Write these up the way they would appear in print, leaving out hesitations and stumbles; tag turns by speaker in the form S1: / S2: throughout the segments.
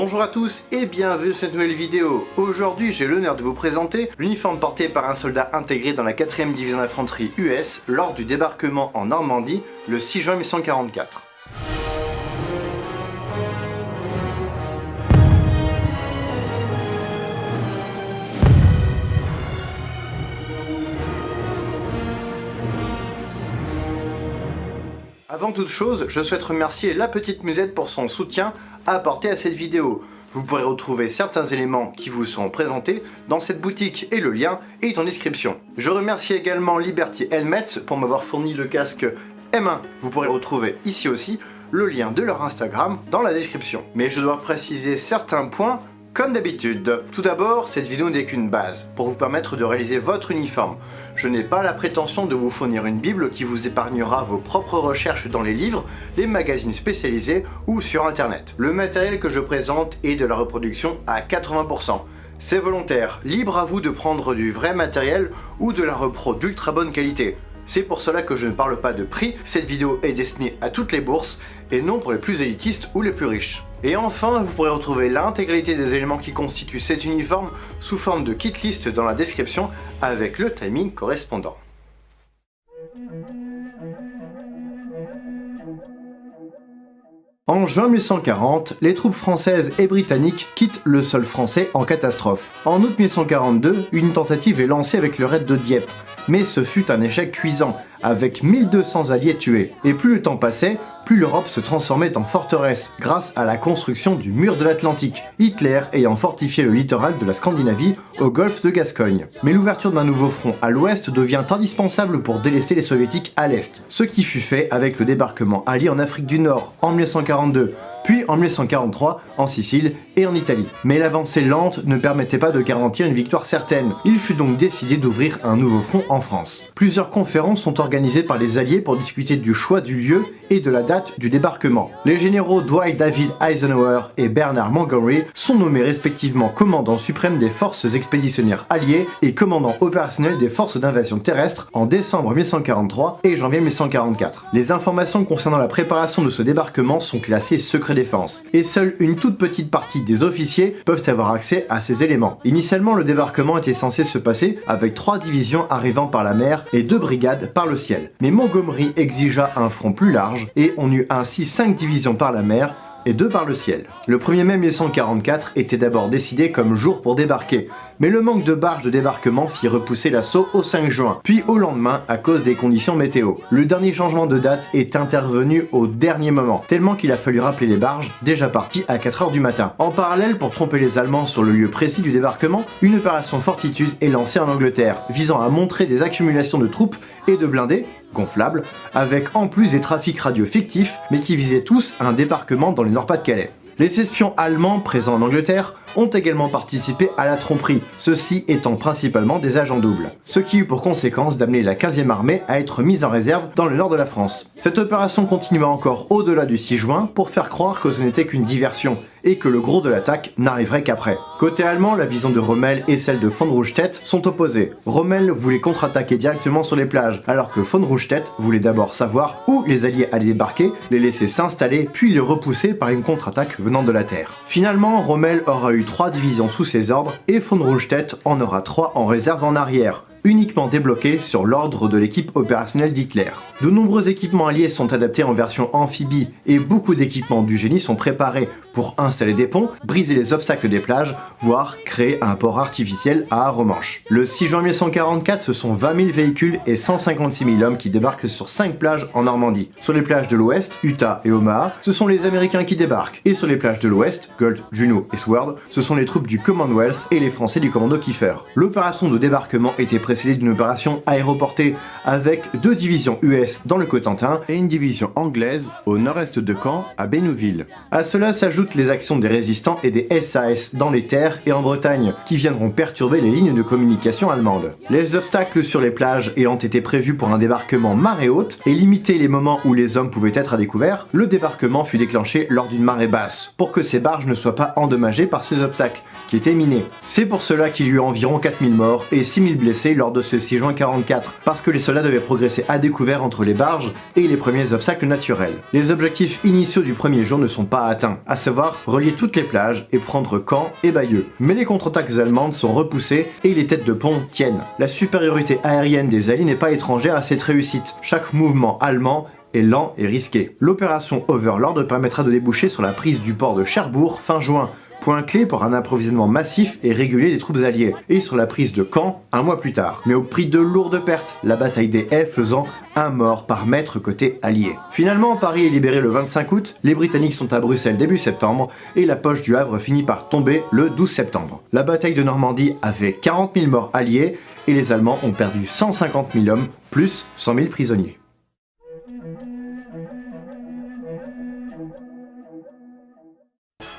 S1: Bonjour à tous et bienvenue sur cette nouvelle vidéo. Aujourd'hui j'ai l'honneur de vous présenter l'uniforme porté par un soldat intégré dans la 4e division d'infanterie US lors du débarquement en Normandie le 6 juin 1944. Avant toute chose, je souhaite remercier La Petite Musette pour son soutien apporté à cette vidéo. Vous pourrez retrouver certains éléments qui vous sont présentés dans cette boutique et le lien est en description. Je remercie également Liberty Helmets pour m'avoir fourni le casque M1. Vous pourrez retrouver ici aussi le lien de leur Instagram dans la description. Mais je dois préciser certains points comme d'habitude. Tout d'abord, cette vidéo n'est qu'une base pour vous permettre de réaliser votre uniforme. Je n'ai pas la prétention de vous fournir une bible qui vous épargnera vos propres recherches dans les livres, les magazines spécialisés ou sur internet. Le matériel que je présente est de la reproduction à 80%. C'est volontaire, libre à vous de prendre du vrai matériel ou de la repro d'ultra bonne qualité. C'est pour cela que je ne parle pas de prix, cette vidéo est destinée à toutes les bourses et non pour les plus élitistes ou les plus riches. Et enfin, vous pourrez retrouver l'intégralité des éléments qui constituent cet uniforme sous forme de kit list dans la description avec le timing correspondant. En juin 1940, les troupes françaises et britanniques quittent le sol français en catastrophe. En août 1942, une tentative est lancée avec le raid de Dieppe, mais ce fut un échec cuisant, avec 1200 alliés tués. Et plus le temps passait, plus l'Europe se transformait en forteresse grâce à la construction du mur de l'Atlantique, Hitler ayant fortifié le littoral de la Scandinavie au golfe de Gascogne. Mais l'ouverture d'un nouveau front à l'ouest devient indispensable pour délester les soviétiques à l'est, ce qui fut fait avec le débarquement allié en Afrique du Nord en 1942, puis en 1943 en Sicile et en Italie. Mais l'avancée lente ne permettait pas de garantir une victoire certaine. Il fut donc décidé d'ouvrir un nouveau front en France. Plusieurs conférences sont organisées par les Alliés pour discuter du choix du lieu et de la date du débarquement. Les généraux Dwight David Eisenhower et Bernard Montgomery sont nommés respectivement commandant suprême des forces expéditionnaires alliées et commandant opérationnel des forces d'invasion terrestre en décembre 1943 et janvier 1944. Les informations concernant la préparation de ce débarquement sont classées secret défense, et seule une toute petite partie des officiers peuvent avoir accès à ces éléments. Initialement, le débarquement était censé se passer avec 3 divisions arrivant par la mer et 2 brigades par le ciel. Mais Montgomery exigea un front plus large et on eut ainsi 5 divisions par la mer et 2 par le ciel. Le 1er mai 1944 était d'abord décidé comme jour pour débarquer, mais le manque de barges de débarquement fit repousser l'assaut au 5 juin, puis au lendemain à cause des conditions météo. Le dernier changement de date est intervenu au dernier moment, tellement qu'il a fallu rappeler les barges, déjà parties à 4 h du matin. En parallèle, pour tromper les Allemands sur le lieu précis du débarquement, une opération Fortitude est lancée en Angleterre, visant à montrer des accumulations de troupes et de blindés gonflables, avec en plus des trafics radio fictifs, mais qui visaient tous un débarquement dans le Nord-Pas-de-Calais. Les espions allemands présents en Angleterre ont également participé à la tromperie, ceux-ci étant principalement des agents doubles, ce qui eut pour conséquence d'amener la 15e armée à être mise en réserve dans le nord de la France. Cette opération continua encore au-delà du 6 juin pour faire croire que ce n'était qu'une diversion et que le gros de l'attaque n'arriverait qu'après. Côté allemand, la vision de Rommel et celle de von Rundstedt sont opposées. Rommel voulait contre-attaquer directement sur les plages, alors que von Rundstedt voulait d'abord savoir où les Alliés allaient débarquer, les laisser s'installer, puis les repousser par une contre-attaque venant de la terre. Finalement, Rommel aura eu 3 divisions sous ses ordres et von Rundstedt en aura 3 en réserve en arrière, uniquement débloqués sur l'ordre de l'équipe opérationnelle d'Hitler. De nombreux équipements alliés sont adaptés en version amphibie et beaucoup d'équipements du génie sont préparés pour installer des ponts, briser les obstacles des plages, voire créer un port artificiel à Arromanches. Le 6 juin 1944, ce sont 20 000 véhicules et 156 000 hommes qui débarquent sur 5 plages en Normandie. Sur les plages de l'Ouest, Utah et Omaha, ce sont les Américains qui débarquent. Et sur les plages de l'Ouest, Galt, Juneau et Sword, ce sont les troupes du Commonwealth et les Français du commando Kiefer. L'opération de débarquement était précédée d'une opération aéroportée avec 2 divisions US dans le Cotentin et une division anglaise au nord-est de Caen à Bénouville. À cela s'ajoutent les actions des résistants et des SAS dans les terres et en Bretagne qui viendront perturber les lignes de communication allemandes. Les obstacles sur les plages ayant été prévus pour un débarquement marée haute et limiter les moments où les hommes pouvaient être à découvert, le débarquement fut déclenché lors d'une marée basse pour que ces barges ne soient pas endommagées par ces obstacles qui étaient minés. C'est pour cela qu'il y eut environ 4000 morts et 6000 blessés lors de ce 6 juin 44, parce que les soldats devaient progresser à découvert entre les barges et les premiers obstacles naturels. Les objectifs initiaux du premier jour ne sont pas atteints, à savoir relier toutes les plages et prendre Caen et Bayeux. Mais les contre-attaques allemandes sont repoussées et les têtes de pont tiennent. La supériorité aérienne des Alliés n'est pas étrangère à cette réussite. Chaque mouvement allemand est lent et risqué. L'opération Overlord permettra de déboucher sur la prise du port de Cherbourg fin juin, point clé pour un approvisionnement massif et régulier des troupes alliées, et sur la prise de Caen un mois plus tard, mais au prix de lourdes pertes, la bataille des haies faisant un mort par mètre côté allié. Finalement, Paris est libéré le 25 août, les Britanniques sont à Bruxelles début septembre, et la poche du Havre finit par tomber le 12 septembre. La bataille de Normandie avait 40 000 morts alliés, et les Allemands ont perdu 150 000 hommes, plus 100 000 prisonniers.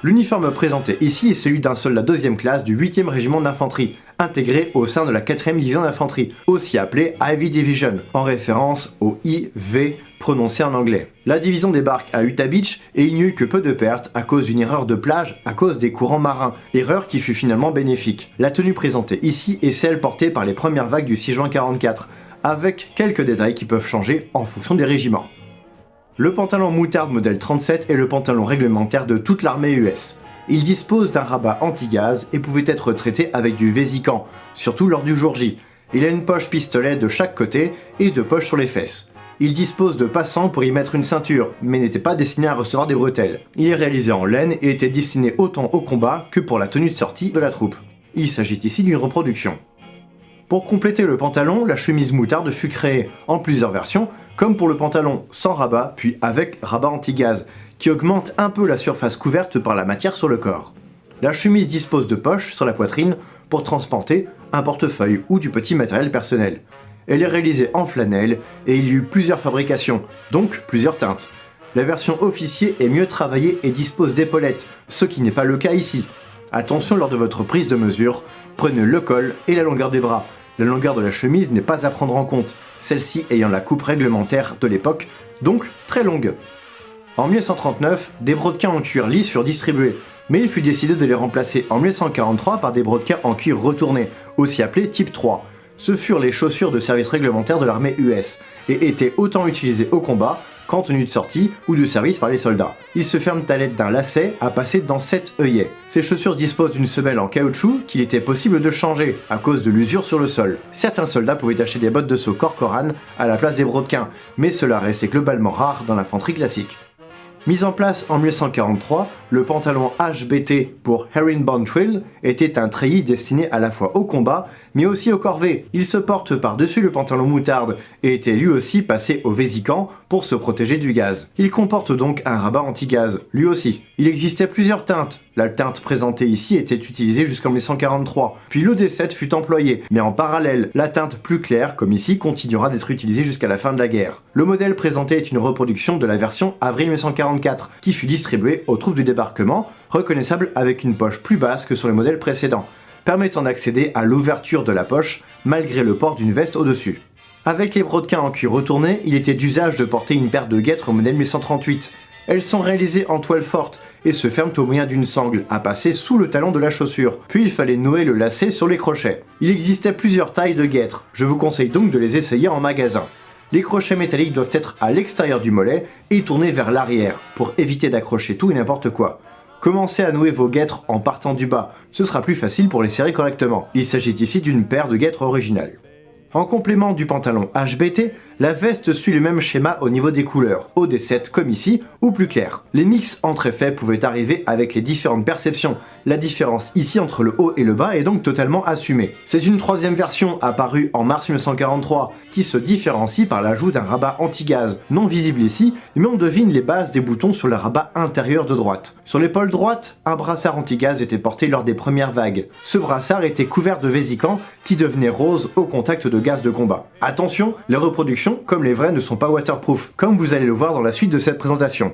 S1: L'uniforme présenté ici est celui d'un soldat 2e classe du 8e régiment d'infanterie, intégré au sein de la 4e division d'infanterie, aussi appelée Ivy Division, en référence au IV prononcé en anglais. La division débarque à Utah Beach et il n'y eut que peu de pertes à cause d'une erreur de plage à cause des courants marins, erreur qui fut finalement bénéfique. La tenue présentée ici est celle portée par les premières vagues du 6 juin 44, avec quelques détails qui peuvent changer en fonction des régiments. Le pantalon moutarde modèle 37 est le pantalon réglementaire de toute l'armée US. Il dispose d'un rabat anti-gaz et pouvait être traité avec du Vésican, surtout lors du jour J. Il a une poche pistolet de chaque côté et 2 poches sur les fesses. Il dispose de passants pour y mettre une ceinture, mais n'était pas destiné à recevoir des bretelles. Il est réalisé en laine et était destiné autant au combat que pour la tenue de sortie de la troupe. Il s'agit ici d'une reproduction. Pour compléter le pantalon, la chemise moutarde fut créée en plusieurs versions, comme pour le pantalon sans rabat, puis avec rabat anti-gaz, qui augmente un peu la surface couverte par la matière sur le corps. La chemise dispose de poches sur la poitrine pour transporter un portefeuille ou du petit matériel personnel. Elle est réalisée en flanelle et il y eut plusieurs fabrications, donc plusieurs teintes. La version officier est mieux travaillée et dispose d'épaulettes, ce qui n'est pas le cas ici. Attention lors de votre prise de mesure, prenez le col et la longueur des bras. La longueur de la chemise n'est pas à prendre en compte, celle-ci ayant la coupe réglementaire de l'époque, donc très longue. En 1939, des brodequins en cuir lisse furent distribués, mais il fut décidé de les remplacer en 1943 par des brodequins en cuir retourné, aussi appelés type 3. Ce furent les chaussures de service réglementaire de l'armée US, et étaient autant utilisées au combat qu'en tenue de sortie ou de service par les soldats. Ils se ferment à l'aide d'un lacet à passer dans 7 œillets. Ces chaussures disposent d'une semelle en caoutchouc qu'il était possible de changer à cause de l'usure sur le sol. Certains soldats pouvaient acheter des bottes de saut Corcoran à la place des brodequins, mais cela restait globalement rare dans l'infanterie classique. Mis en place en 1943, le pantalon HBT pour Herringbone Trill était un treillis destiné à la fois au combat, mais aussi aux corvées. Il se porte par-dessus le pantalon moutarde et était lui aussi passé au Vésican pour se protéger du gaz. Il comporte donc un rabat anti-gaz, lui aussi. Il existait plusieurs teintes. La teinte présentée ici était utilisée jusqu'en 1943, puis l'OD7 fut employé, mais en parallèle, la teinte plus claire, comme ici, continuera d'être utilisée jusqu'à la fin de la guerre. Le modèle présenté est une reproduction de la version avril 1944, qui fut distribuée aux troupes du débarquement, reconnaissable avec une poche plus basse que sur le modèle précédent, permettant d'accéder à l'ouverture de la poche malgré le port d'une veste au-dessus. Avec les brodequins en cuir retourné, il était d'usage de porter une paire de guêtres au modèle 1938. Elles sont réalisées en toile forte et se ferment au moyen d'une sangle à passer sous le talon de la chaussure, puis il fallait nouer le lacet sur les crochets. Il existait plusieurs tailles de guêtres, je vous conseille donc de les essayer en magasin. Les crochets métalliques doivent être à l'extérieur du mollet et tournés vers l'arrière, pour éviter d'accrocher tout et n'importe quoi. Commencez à nouer vos guêtres en partant du bas, ce sera plus facile pour les serrer correctement. Il s'agit ici d'une paire de guêtres originales. En complément du pantalon HBT, la veste suit le même schéma au niveau des couleurs, OD7 comme ici, ou plus clair. Les mix entre effets pouvaient arriver avec les différentes perceptions. La différence ici entre le haut et le bas est donc totalement assumée. C'est une troisième version apparue en mars 1943, qui se différencie par l'ajout d'un rabat anti-gaz, non visible ici, mais on devine les bases des boutons sur le rabat intérieur de droite. Sur l'épaule droite, un brassard anti-gaz était porté lors des premières vagues. Ce brassard était couvert de Vésican qui devenait rose au contact de gaz de combat. Attention, les reproductions, comme les vraies, ne sont pas waterproof, comme vous allez le voir dans la suite de cette présentation.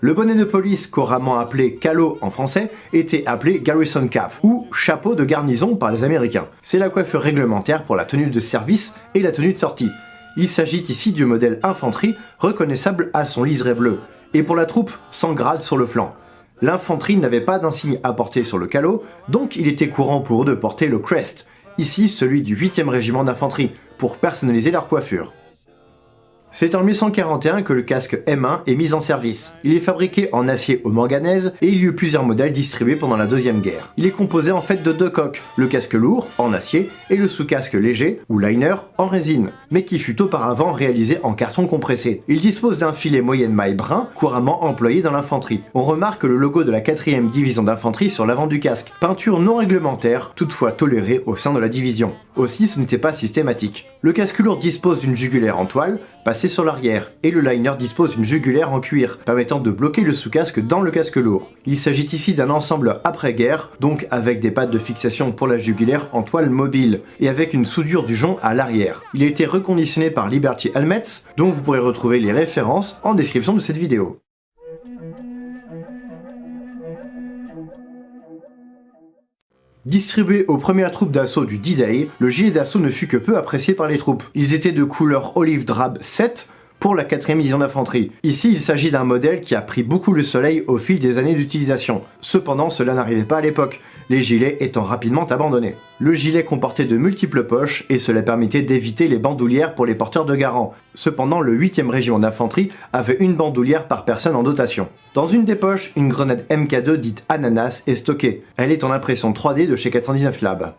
S1: Le bonnet de police, couramment appelé calot en français, était appelé garrison cap, ou chapeau de garnison par les Américains. C'est la coiffure réglementaire pour la tenue de service et la tenue de sortie. Il s'agit ici du modèle infanterie, reconnaissable à son liseré bleu, et pour la troupe, sans grade sur le flanc. L'infanterie n'avait pas d'insigne à porter sur le calot, donc il était courant pour eux de porter le crest, ici celui du 8e régiment d'infanterie, pour personnaliser leur coiffure. C'est en 1841 que le casque M1 est mis en service. Il est fabriqué en acier au manganèse et il y eut plusieurs modèles distribués pendant la Deuxième Guerre. Il est composé en fait de deux coques, le casque lourd, en acier, et le sous-casque léger, ou liner, en résine, mais qui fut auparavant réalisé en carton compressé. Il dispose d'un filet moyenne maille brun, couramment employé dans l'infanterie. On remarque le logo de la 4e division d'infanterie sur l'avant du casque, peinture non réglementaire, toutefois tolérée au sein de la division. Aussi, ce n'était pas systématique. Le casque lourd dispose d'une jugulaire en toile, passée sur l'arrière, et le liner dispose d'une jugulaire en cuir, permettant de bloquer le sous-casque dans le casque lourd. Il s'agit ici d'un ensemble après-guerre, donc avec des pattes de fixation pour la jugulaire en toile mobile, et avec une soudure du jonc à l'arrière. Il a été reconditionné par Liberty Helmets, dont vous pourrez retrouver les références en description de cette vidéo. Distribué aux premières troupes d'assaut du D-Day, le gilet d'assaut ne fut que peu apprécié par les troupes. Ils étaient de couleur olive drab 7 pour la 4e division d'infanterie. Ici, il s'agit d'un modèle qui a pris beaucoup le soleil au fil des années d'utilisation. Cependant, cela n'arrivait pas à l'époque, les gilets étant rapidement abandonnés. Le gilet comportait de multiples poches et cela permettait d'éviter les bandoulières pour les porteurs de garant. Cependant, le 8e régiment d'infanterie avait une bandoulière par personne en dotation. Dans une des poches, une grenade MK2 dite Ananas est stockée. Elle est en impression 3D de chez 419 Labs.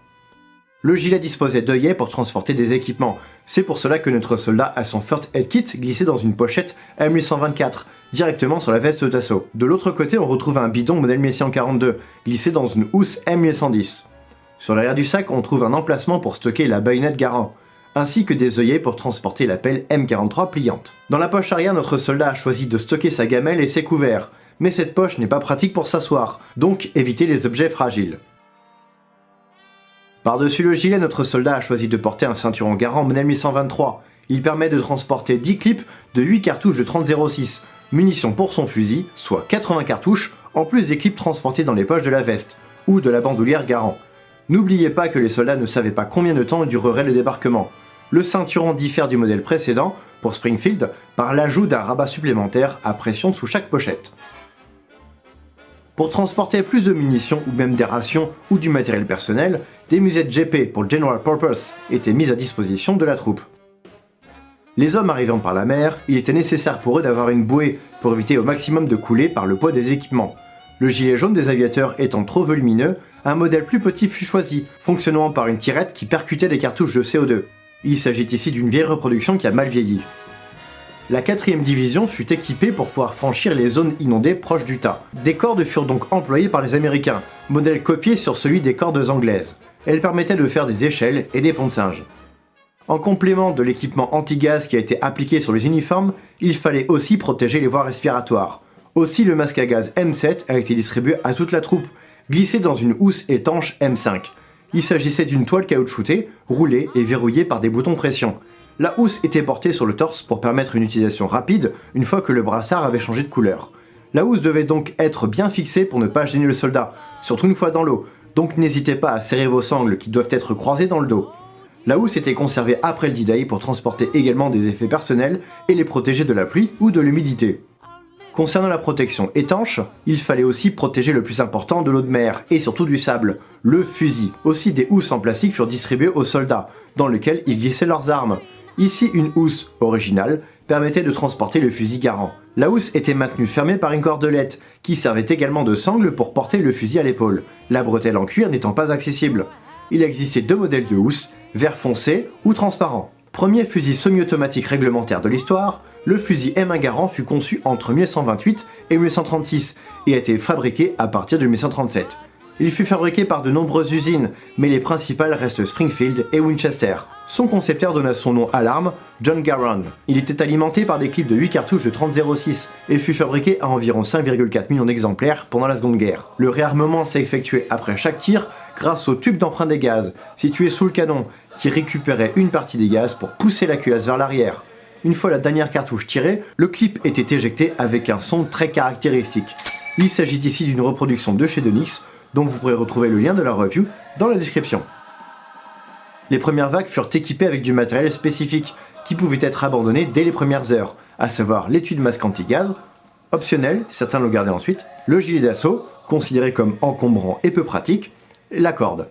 S1: Le gilet disposait d'œillets pour transporter des équipements. C'est pour cela que notre soldat a son First Aid Kit glissé dans une pochette M824, directement sur la veste d'assaut. De l'autre côté, on retrouve un bidon modèle 1842, glissé dans une housse M810. Sur l'arrière du sac, on trouve un emplacement pour stocker la baïonnette Garand, ainsi que des œillets pour transporter la pelle M43 pliante. Dans la poche arrière, notre soldat a choisi de stocker sa gamelle et ses couverts, mais cette poche n'est pas pratique pour s'asseoir, donc évitez les objets fragiles. Par-dessus le gilet, notre soldat a choisi de porter un ceinturon Garand modèle 1823. Il permet de transporter 10 clips de 8 cartouches de 30-06, munitions pour son fusil, soit 80 cartouches, en plus des clips transportés dans les poches de la veste, ou de la bandoulière Garand. N'oubliez pas que les soldats ne savaient pas combien de temps durerait le débarquement. Le ceinturon diffère du modèle précédent, pour Springfield, par l'ajout d'un rabat supplémentaire à pression sous chaque pochette. Pour transporter plus de munitions ou même des rations ou du matériel personnel, des musettes GP pour General Purpose étaient mises à disposition de la troupe. Les hommes arrivant par la mer, il était nécessaire pour eux d'avoir une bouée pour éviter au maximum de couler par le poids des équipements. Le gilet jaune des aviateurs étant trop volumineux, un modèle plus petit fut choisi, fonctionnant par une tirette qui percutait les cartouches de CO2. Il s'agit ici d'une vieille reproduction qui a mal vieilli. La 4e division fut équipée pour pouvoir franchir les zones inondées proches du tas. Des cordes furent donc employées par les Américains, modèle copié sur celui des cordes anglaises. Elles permettaient de faire des échelles et des ponts de singe. En complément de l'équipement anti-gaz qui a été appliqué sur les uniformes, il fallait aussi protéger les voies respiratoires. Aussi, le masque à gaz M7 a été distribué à toute la troupe, glissé dans une housse étanche M5. Il s'agissait d'une toile caoutchoutée, roulée et verrouillée par des boutons pression. La housse était portée sur le torse pour permettre une utilisation rapide une fois que le brassard avait changé de couleur. La housse devait donc être bien fixée pour ne pas gêner le soldat, surtout une fois dans l'eau, donc n'hésitez pas à serrer vos sangles qui doivent être croisées dans le dos. La housse était conservée après le D-Day pour transporter également des effets personnels et les protéger de la pluie ou de l'humidité. Concernant la protection étanche, il fallait aussi protéger le plus important de l'eau de mer et surtout du sable, le fusil. Aussi des housses en plastique furent distribuées aux soldats, dans lesquelles ils glissaient leurs armes. Ici, une housse originale permettait de transporter le fusil Garand. La housse était maintenue fermée par une cordelette, qui servait également de sangle pour porter le fusil à l'épaule, la bretelle en cuir n'étant pas accessible. Il existait deux modèles de housse, vert foncé ou transparent. Premier fusil semi-automatique réglementaire de l'histoire, le fusil M1 Garand fut conçu entre 1928 et 1936 et a été fabriqué à partir de 1937. Il fut fabriqué par de nombreuses usines, mais les principales restent Springfield et Winchester. Son concepteur donna son nom à l'arme, John Garand. Il était alimenté par des clips de 8 cartouches de 30-06 et fut fabriqué à environ 5,4 millions d'exemplaires pendant la Seconde Guerre. Le réarmement s'est effectué après chaque tir grâce au tube d'emprunt des gaz, situé sous le canon, qui récupérait une partie des gaz pour pousser la culasse vers l'arrière. Une fois la dernière cartouche tirée, le clip était éjecté avec un son très caractéristique. Il s'agit ici d'une reproduction de chez Donix, dont vous pourrez retrouver le lien de la review dans la description. Les premières vagues furent équipées avec du matériel spécifique, qui pouvait être abandonné dès les premières heures, à savoir l'étui de masque anti-gaz, optionnel, certains l'ont gardé ensuite, le gilet d'assaut, considéré comme encombrant et peu pratique, la corde.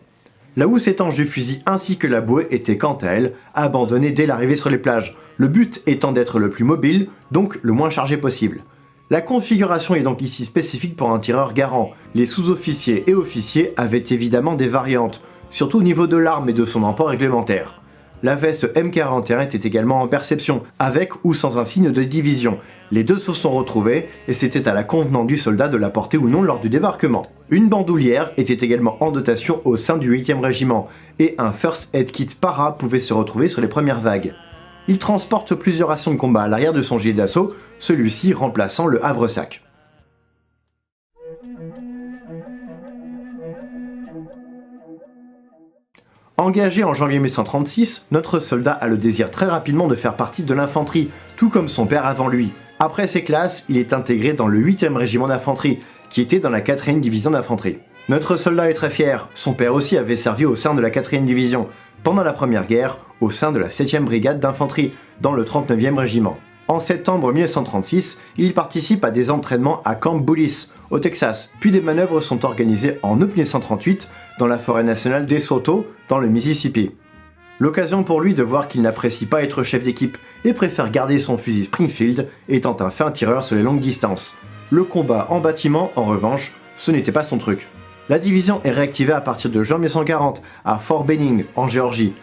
S1: La housse étanche du fusil ainsi que la bouée étaient quant à elles abandonnées dès l'arrivée sur les plages, le but étant d'être le plus mobile, donc le moins chargé possible. La configuration est donc ici spécifique pour un tireur garand. Les sous-officiers et officiers avaient évidemment des variantes, surtout au niveau de l'arme et de son emport réglementaire. La veste M41 était également en perception, avec ou sans un signe de division. Les deux se sont retrouvés et c'était à la convenance du soldat de la porter ou non lors du débarquement. Une bandoulière était également en dotation au sein du 8e régiment et un First Aid Kit para pouvait se retrouver sur les premières vagues. Il transporte plusieurs rations de combat à l'arrière de son gilet d'assaut, celui-ci remplaçant le havresac. Engagé en janvier 1936, notre soldat a le désir très rapidement de faire partie de l'infanterie, tout comme son père avant lui. Après ses classes, il est intégré dans le 8e régiment d'infanterie, qui était dans la 4e division d'infanterie. Notre soldat est très fier, son père aussi avait servi au sein de la 4e division, pendant la Première Guerre, au sein de la 7e brigade d'infanterie, dans le 39e régiment. En septembre 1936, il participe à des entraînements à Camp Bullis, au Texas, puis des manœuvres sont organisées en août 1938 dans la forêt nationale d'Esoto, dans le Mississippi. L'occasion pour lui de voir qu'il n'apprécie pas être chef d'équipe et préfère garder son fusil Springfield, étant un fin tireur sur les longues distances. Le combat en bâtiment, en revanche, ce n'était pas son truc. La division est réactivée à partir de juin 1940 à Fort Benning, en Géorgie.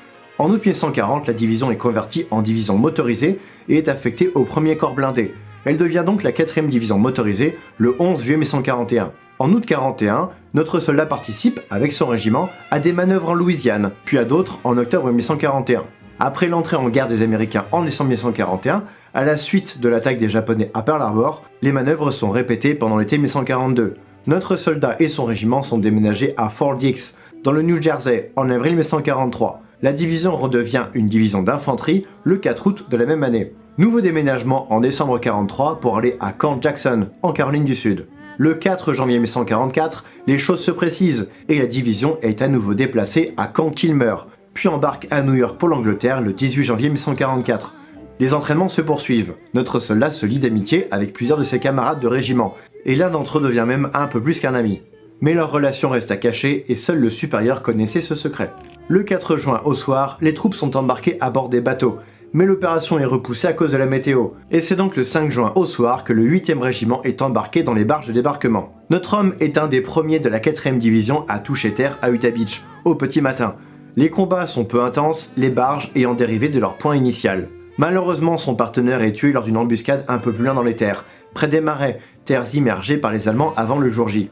S1: En août 1940, la division est convertie en division motorisée et est affectée au 1er corps blindé. Elle devient donc la 4e division motorisée le 11 juillet 1941. En août 1941, notre soldat participe, avec son régiment, à des manœuvres en Louisiane, puis à d'autres en octobre 1941. Après l'entrée en guerre des Américains en décembre 1941, à la suite de l'attaque des Japonais à Pearl Harbor, les manœuvres sont répétées pendant l'été 1942. Notre soldat et son régiment sont déménagés à Fort Dix, dans le New Jersey, en avril 1943. La division redevient une division d'infanterie le 4 août de la même année. Nouveau déménagement en décembre 1943 pour aller à Camp Jackson, en Caroline du Sud. Le 4 janvier 1944, les choses se précisent et la division est à nouveau déplacée à Camp Kilmer, puis embarque à New York pour l'Angleterre le 18 janvier 1944. Les entraînements se poursuivent. Notre soldat se lie d'amitié avec plusieurs de ses camarades de régiment, et l'un d'entre eux devient même un peu plus qu'un ami. Mais leur relation reste à cacher et seul le supérieur connaissait ce secret. Le 4 juin au soir, les troupes sont embarquées à bord des bateaux, mais l'opération est repoussée à cause de la météo, et c'est donc le 5 juin au soir que le 8e régiment est embarqué dans les barges de débarquement. Notre homme est un des premiers de la 4e division à toucher terre à Utah Beach, au petit matin. Les combats sont peu intenses, les barges ayant dérivé de leur point initial. Malheureusement, son partenaire est tué lors d'une embuscade un peu plus loin dans les terres, près des marais, terres immergées par les Allemands avant le jour J.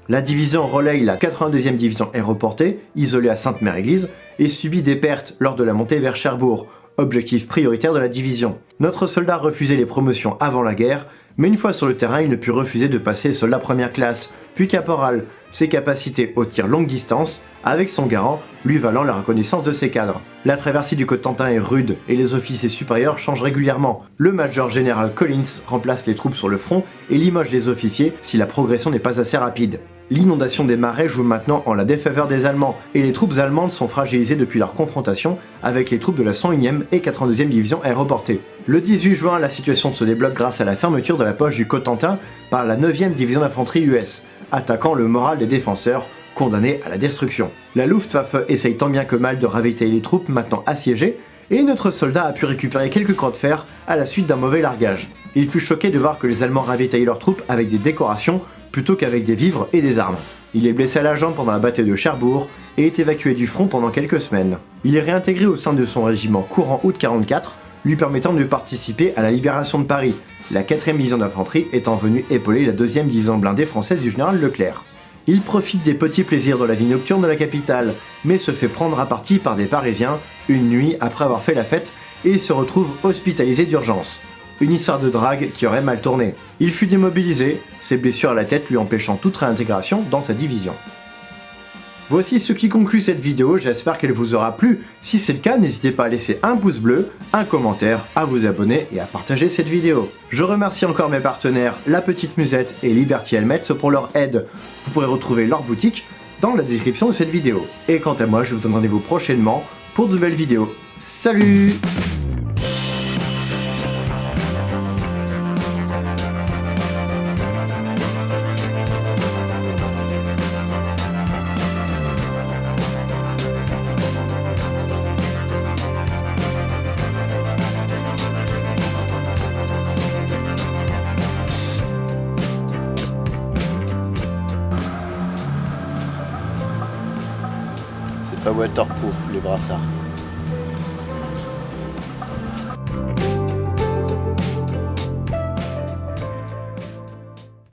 S1: La division relaye la 82e division aéroportée, isolée à Sainte-Mère-Église, et subit des pertes lors de la montée vers Cherbourg, objectif prioritaire de la division. Notre soldat refusait les promotions avant la guerre, mais une fois sur le terrain, il ne put refuser de passer soldat première classe, puis caporal, ses capacités au tir longue distance, avec son garant, lui valant la reconnaissance de ses cadres. La traversée du Cotentin est rude et les officiers supérieurs changent régulièrement. Le major général Collins remplace les troupes sur le front et limoge les officiers si la progression n'est pas assez rapide. L'inondation des marais joue maintenant en la défaveur des Allemands, et les troupes allemandes sont fragilisées depuis leur confrontation avec les troupes de la 101e et 82e division aéroportée. Le 18 juin, la situation se débloque grâce à la fermeture de la poche du Cotentin par la 9e division d'infanterie US, attaquant le moral des défenseurs, condamnés à la destruction. La Luftwaffe essaye tant bien que mal de ravitailler les troupes maintenant assiégées, et notre soldat a pu récupérer quelques croix de fer à la suite d'un mauvais largage. Il fut choqué de voir que les Allemands ravitaillaient leurs troupes avec des décorations plutôt qu'avec des vivres et des armes. Il est blessé à la jambe pendant la bataille de Cherbourg et est évacué du front pendant quelques semaines. Il est réintégré au sein de son régiment courant août 44, lui permettant de participer à la libération de Paris, la 4e division d'infanterie étant venue épauler la 2e division blindée française du général Leclerc. Il profite des petits plaisirs de la vie nocturne de la capitale, mais se fait prendre à partie par des Parisiens une nuit après avoir fait la fête et se retrouve hospitalisé d'urgence. Une histoire de drague qui aurait mal tourné. Il fut démobilisé, ses blessures à la tête lui empêchant toute réintégration dans sa division. Voici ce qui conclut cette vidéo, j'espère qu'elle vous aura plu. Si c'est le cas, n'hésitez pas à laisser un pouce bleu, un commentaire, à vous abonner et à partager cette vidéo. Je remercie encore mes partenaires La Petite Musette et Liberty Helmets pour leur aide. Vous pourrez retrouver leur boutique dans la description de cette vidéo. Et quant à moi, je vous donne rendez-vous prochainement pour de nouvelles vidéos. Salut! C'est pas waterproof les brassards.